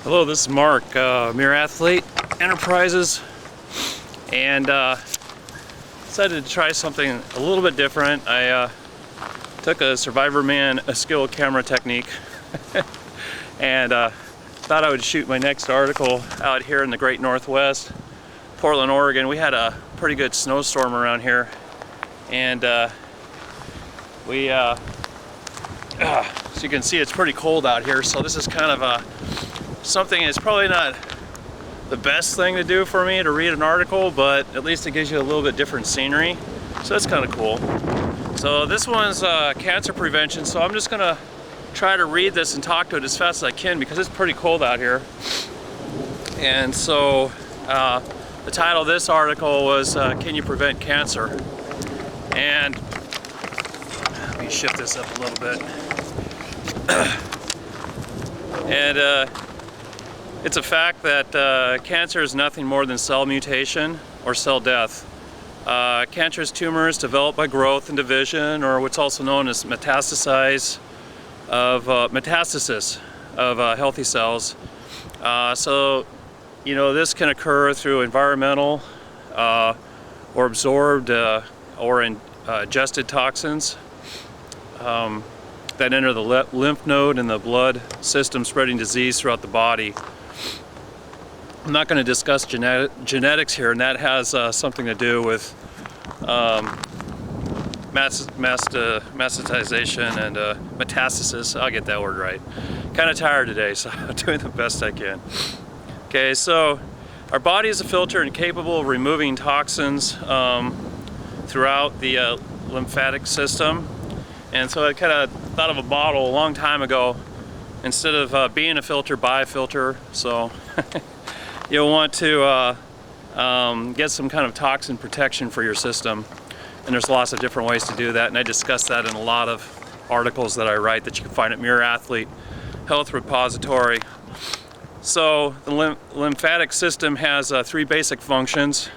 Hello, this is Mark, Mere Athlete Enterprises, and decided to try something a little bit different. I took a Survivor Man skill camera technique and thought I would shoot my next article out here in the Great Northwest, Portland, Oregon. We had a pretty good snowstorm around here, and as you can see, it's pretty cold out here, so this is kind of something that's probably not the best thing to do for me, to read an article, but at least it gives you a little bit different scenery, so that's kind of cool. So this one's cancer prevention, so I'm just gonna try to read this and talk to it as fast as I can because it's pretty cold out here. And so the title of this article was Can You Prevent Cancer? And let me shift this up a little bit. And it's a fact that cancer is nothing more than cell mutation or cell death. Cancerous tumors develop by growth and division, or what's also known as metastasis of healthy cells. So, you know, this can occur through environmental or absorbed or ingested toxins that enter the lymph node and the blood system, spreading disease throughout the body. I'm not going to discuss genetics here, and that has something to do with metastatization and metastasis. I'll get that word right. Kind of tired today, so I'm doing the best I can. Okay, so our body is a filter and capable of removing toxins throughout the lymphatic system. And so I kind of thought of a bottle a long time ago. Instead of being a filter, buy a filter. So you'll want to get some kind of toxin protection for your system, and there's lots of different ways to do that, and I discuss that in a lot of articles that I write that you can find at Mere Athlete Health Repository. So the lymphatic system has three basic functions,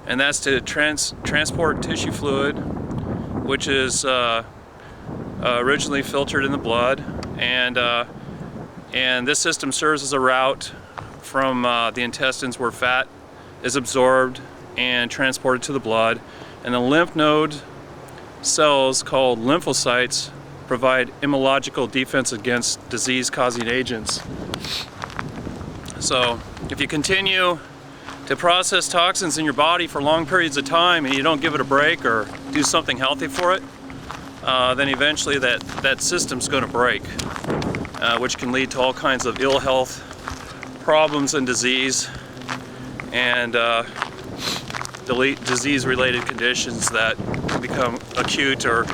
and that's to transport tissue fluid, which is originally filtered in the blood, and this system serves as a route from the intestines where fat is absorbed and transported to the blood, and the lymph node cells called lymphocytes provide immunological defense against disease-causing agents. So if you continue to process toxins in your body for long periods of time and you don't give it a break or do something healthy for it, then eventually that system's going to break, which can lead to all kinds of ill health problems and disease, and disease-related conditions that can become acute or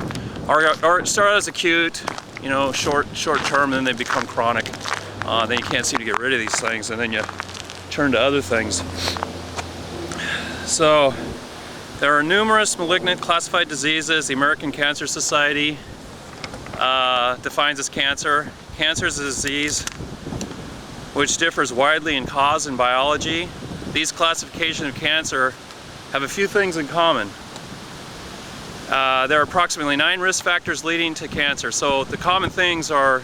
start as acute, you know, short term, and then they become chronic. Then you can't seem to get rid of these things, and then you turn to other things. So there are numerous malignant classified diseases. The American Cancer Society defines as cancer. Cancer is a disease which differs widely in cause and biology. These classifications of cancer have a few things in common. There are approximately 9 risk factors leading to cancer. So the common things are,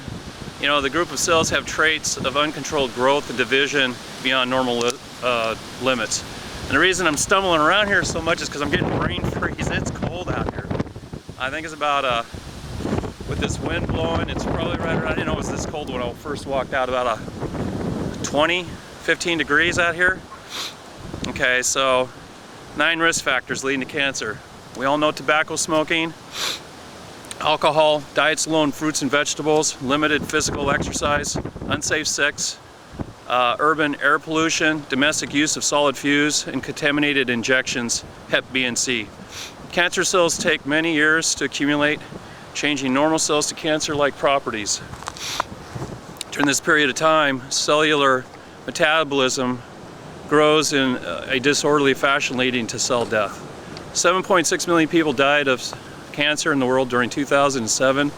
you know, the group of cells have traits of uncontrolled growth and division beyond normal limits. And the reason I'm stumbling around here so much is because I'm getting brain freeze. It's cold out here. I think it's about, with this wind blowing, it's probably right around, I didn't know it was this cold when I first walked out, about 15 degrees out here. Okay, so 9 risk factors leading to cancer. We all know tobacco smoking, alcohol, diets low in fruits and vegetables, limited physical exercise, unsafe sex, urban air pollution, domestic use of solid fuse, and contaminated injections, Hep B and C. Cancer cells take many years to accumulate, changing normal cells to cancer-like properties. During this period of time, cellular metabolism grows in a disorderly fashion, leading to cell death. 7.6 million people died of cancer in the world during 2007,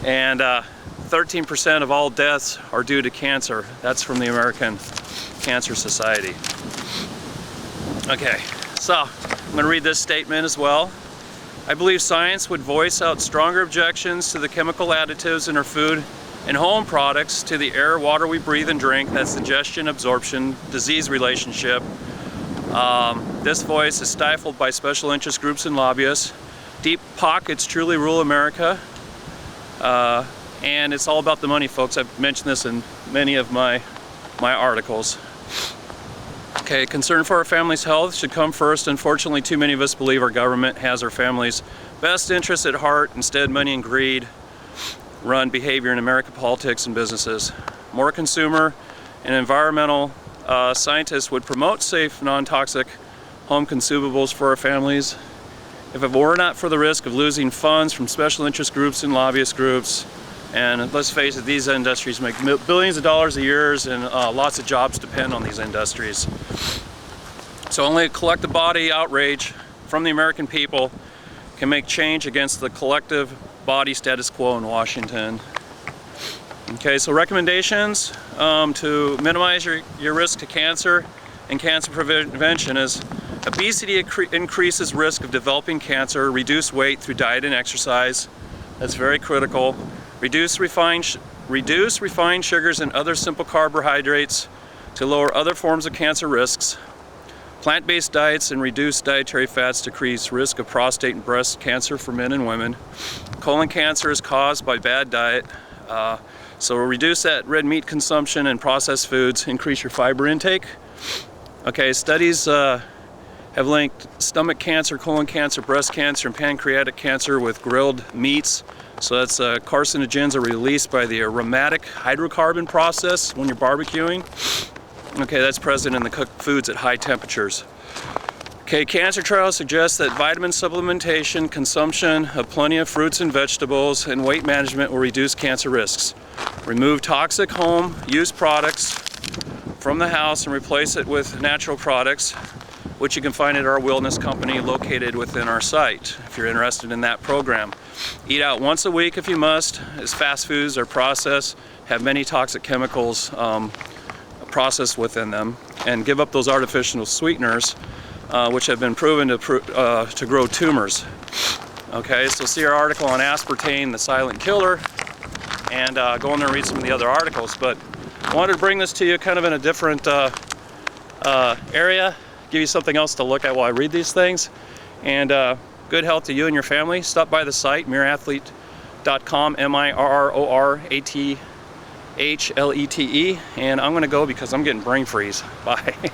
and 13% of all deaths are due to cancer. That's from the American Cancer Society. Okay, so I'm going to read this statement as well. I believe science would voice out stronger objections to the chemical additives in our food and home products to the air, water we breathe and drink. That's digestion, absorption, disease relationship. This voice is stifled by special interest groups and lobbyists. Deep pockets truly rule America. And it's all about the money, folks. I've mentioned this in many of my articles. Okay, concern for our family's health should come first. Unfortunately, too many of us believe our government has our family's best interests at heart. Instead, money and greed run behavior in American politics and businesses. More consumer and environmental scientists would promote safe, non-toxic home consumables for our families. If it were not for the risk of losing funds from special interest groups and lobbyist groups, and let's face it, these industries make billions of dollars a year, and lots of jobs depend on these industries. So only a collective body outrage from the American people can make change against the collective body status quo in Washington. Okay, so recommendations to minimize your risk to cancer and cancer prevention is obesity increases risk of developing cancer. Reduce weight through diet and exercise. That's very critical. Reduce refined sugars and other simple carbohydrates to lower other forms of cancer risks. Plant-based diets and reduced dietary fats decrease risk of prostate and breast cancer for men and women. Colon cancer is caused by bad diet. So reduce that red meat consumption and processed foods. Increase your fiber intake. Okay, studies have linked stomach cancer, colon cancer, breast cancer, and pancreatic cancer with grilled meats. So that's carcinogens are released by the aromatic hydrocarbon process when you're barbecuing. Okay, that's present in the cooked foods at high temperatures. Okay, cancer trials suggest that vitamin supplementation, consumption of plenty of fruits and vegetables, and weight management will reduce cancer risks. Remove toxic home use products from the house and replace it with natural products, which you can find at our wellness company located within our site if you're interested in that program. Eat out once a week if you must, as fast foods are processed, have many toxic chemicals processed within them, and give up those artificial sweeteners which have been proven to grow tumors. Okay, so see our article on aspartame, the silent killer, and go in there and read some of the other articles. But I wanted to bring this to you kind of in a different area, give you something else to look at while I read these things, and good health to you and your family. Stop by the site, mirrorathlete.com, MIRRORATHLETE, and I'm going to go because I'm getting brain freeze. Bye.